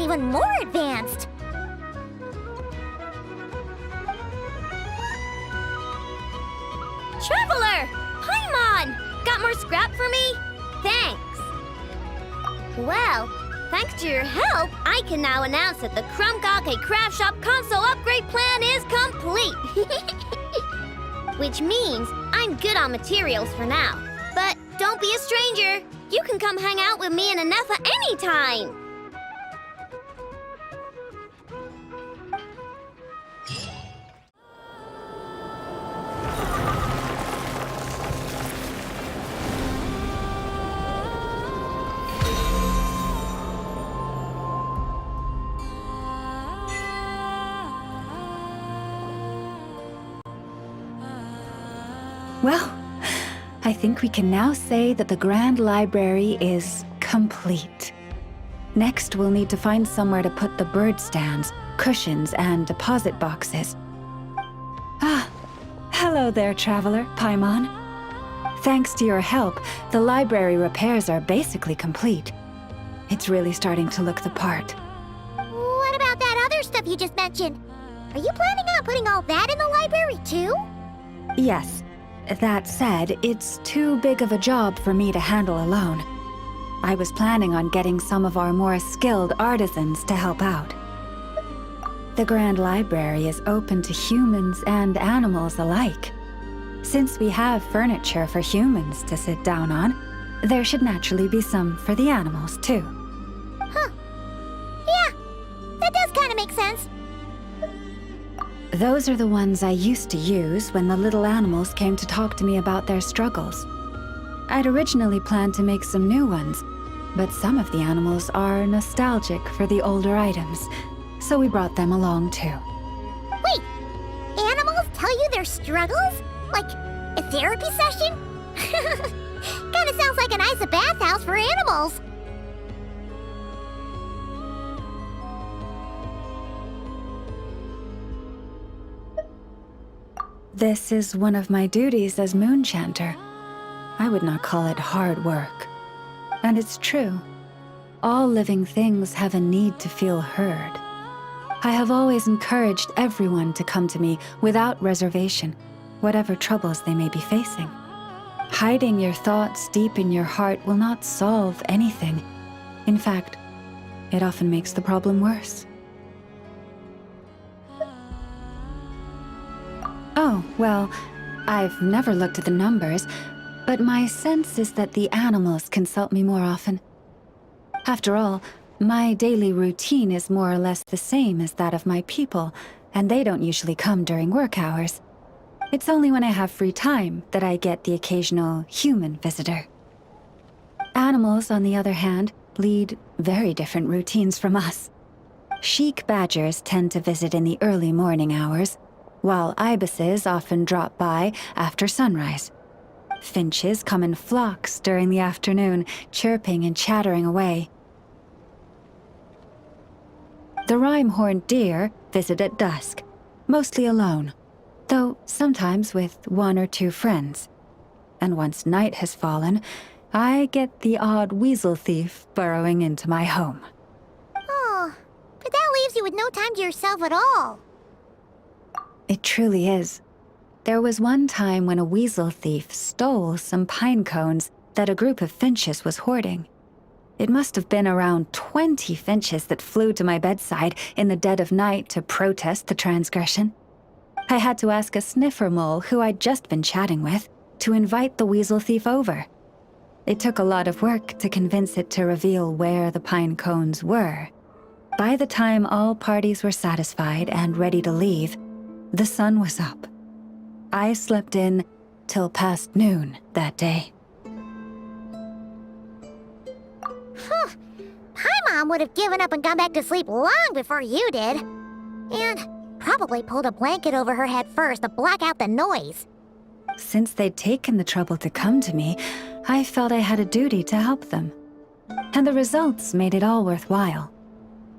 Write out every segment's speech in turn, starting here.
even more advanced. Traveler! Paimon! Got more scrap for me? Thanks. Well, thanks to your help, I can now announce that the Krumkake Craftshop console upgrade plan is complete. Which means I'm good on materials for now. But don't be a stranger. You can come hang out with me and Anefa anytime. Well, I think we can now say that the Grand Library is complete. Next, we'll need to find somewhere to put the bird stands, cushions, and deposit boxes. Ah, hello there, Traveler, Paimon. Thanks to your help, the library repairs are basically complete. It's really starting to look the part. What about that other stuff you just mentioned? Are you planning on putting all that in the library too? Yes. That said, it's too big of a job for me to handle alone. I was planning on getting some of our more skilled artisans to help out. The Grand Library is open to humans and animals alike. Since we have furniture for humans to sit down on, there should naturally be some for the animals too. Huh. Yeah, that does kind of make sense. Those are the ones I used to use when the little animals came to talk to me about their struggles. I'd originally planned to make some new ones, but some of the animals are nostalgic for the older items, so we brought them along too. Wait, animals tell you their struggles? Like a therapy session? Kinda sounds like a nice bathhouse for animals. This is one of my duties as Moon Chanter. I would not call it hard work. And it's true. All living things have a need to feel heard. I have always encouraged everyone to come to me without reservation, whatever troubles they may be facing. Hiding your thoughts deep in your heart will not solve anything. In fact, it often makes the problem worse. Oh, well, I've never looked at the numbers, but my sense is that the animals consult me more often. After all, my daily routine is more or less the same as that of my people, and they don't usually come during work hours. It's only when I have free time that I get the occasional human visitor. Animals, on the other hand, lead very different routines from us. Sheik badgers tend to visit in the early morning hours, while ibises often drop by after sunrise. Finches come in flocks during the afternoon, chirping and chattering away. The rhyme-horned deer visit at dusk, mostly alone, though sometimes with one or two friends. And once night has fallen, I get the odd weasel thief burrowing into my home. Oh, but that leaves you with no time to yourself at all. It truly is. There was one time when a weasel thief stole some pine cones that a group of finches was hoarding. It must have been around 20 finches that flew to my bedside in the dead of night to protest the transgression. I had to ask a sniffer mole who I'd just been chatting with to invite the weasel thief over. It took a lot of work to convince it to reveal where the pine cones were. By the time all parties were satisfied and ready to leave, the sun was up. I slept in till past noon that day. Paimon would have given up and gone back to sleep long before you did. And probably pulled a blanket over her head first to block out the noise. Since they'd taken the trouble to come to me, I felt I had a duty to help them. And the results made it all worthwhile.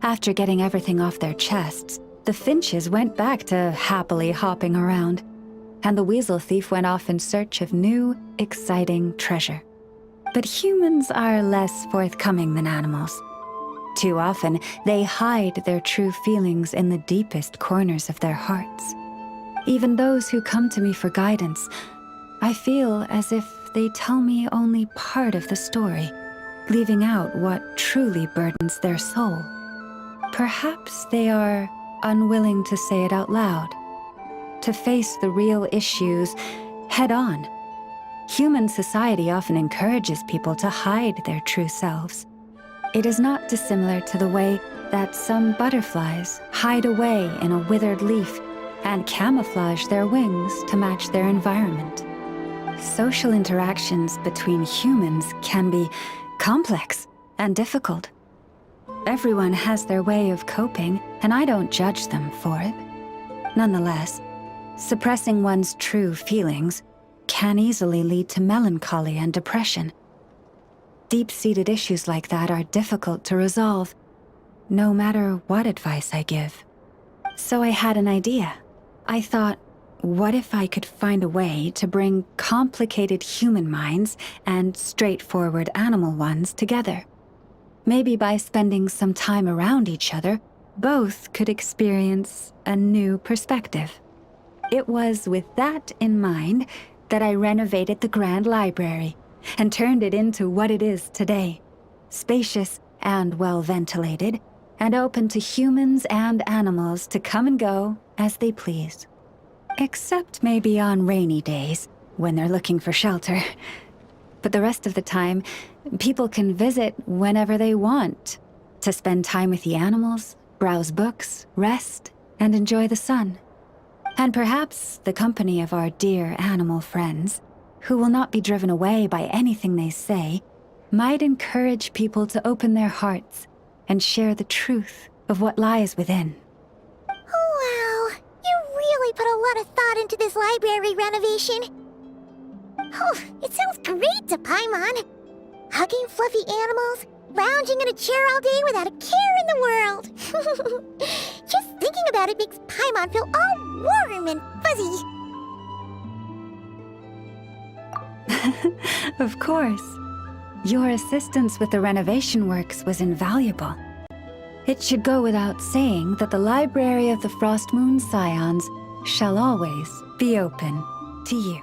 After getting everything off their chests, the finches went back to happily hopping around, and the weasel thief went off in search of new, exciting treasure. But humans are less forthcoming than animals. Too often, they hide their true feelings in the deepest corners of their hearts. Even those who come to me for guidance, I feel as if they tell me only part of the story, leaving out what truly burdens their soul. Perhaps they are unwilling to say it out loud, to face the real issues head on. Human society often encourages people to hide their true selves. It is not dissimilar to the way that some butterflies hide away in a withered leaf and camouflage their wings to match their environment. Social interactions between humans can be complex and difficult. Everyone has their way of coping, and I don't judge them for it. Nonetheless, suppressing one's true feelings can easily lead to melancholy and depression. Deep-seated issues like that are difficult to resolve, no matter what advice I give. So I had an idea. I thought, what if I could find a way to bring complicated human minds and straightforward animal ones together? Maybe by spending some time around each other, both could experience a new perspective. It was with that in mind that I renovated the Grand Library and turned it into what it is today. Spacious and well-ventilated, and open to humans and animals to come and go as they please. Except maybe on rainy days, when they're looking for shelter. But the rest of the time, people can visit whenever they want, to spend time with the animals, browse books, rest, and enjoy the sun. And perhaps the company of our dear animal friends, who will not be driven away by anything they say, might encourage people to open their hearts and share the truth of what lies within. Wow, you really put a lot of thought into this library renovation. Oh, it sounds great to Paimon. Hugging fluffy animals, lounging in a chair all day without a care in the world. Just thinking about it makes Paimon feel all warm and fuzzy. Of course. Your assistance with the renovation works was invaluable. It should go without saying that the Library of the Frostmoon Scions shall always be open to you.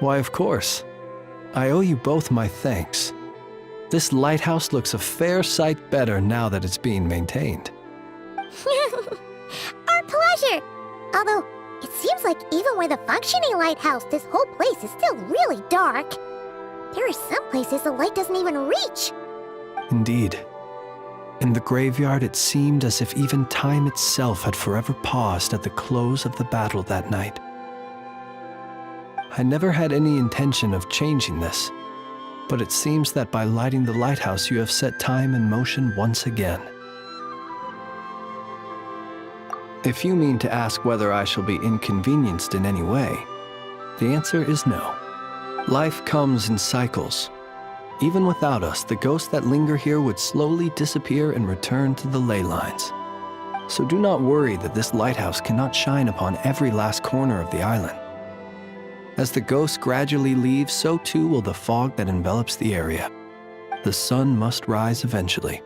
Why, of course. I owe you both my thanks. This lighthouse looks a fair sight better now that it's being maintained. Our pleasure! Although, it seems like even with a functioning lighthouse, this whole place is still really dark. There are some places the light doesn't even reach. Indeed. In the graveyard, it seemed as if even time itself had forever paused at the close of the battle that night. I never had any intention of changing this, but it seems that by lighting the lighthouse you have set time in motion once again. If you mean to ask whether I shall be inconvenienced in any way, the answer is no. Life comes in cycles. Even without us, the ghosts that linger here would slowly disappear and return to the ley lines. So do not worry that this lighthouse cannot shine upon every last corner of the island. As the ghosts gradually leave, so too will the fog that envelops the area. The sun must rise eventually.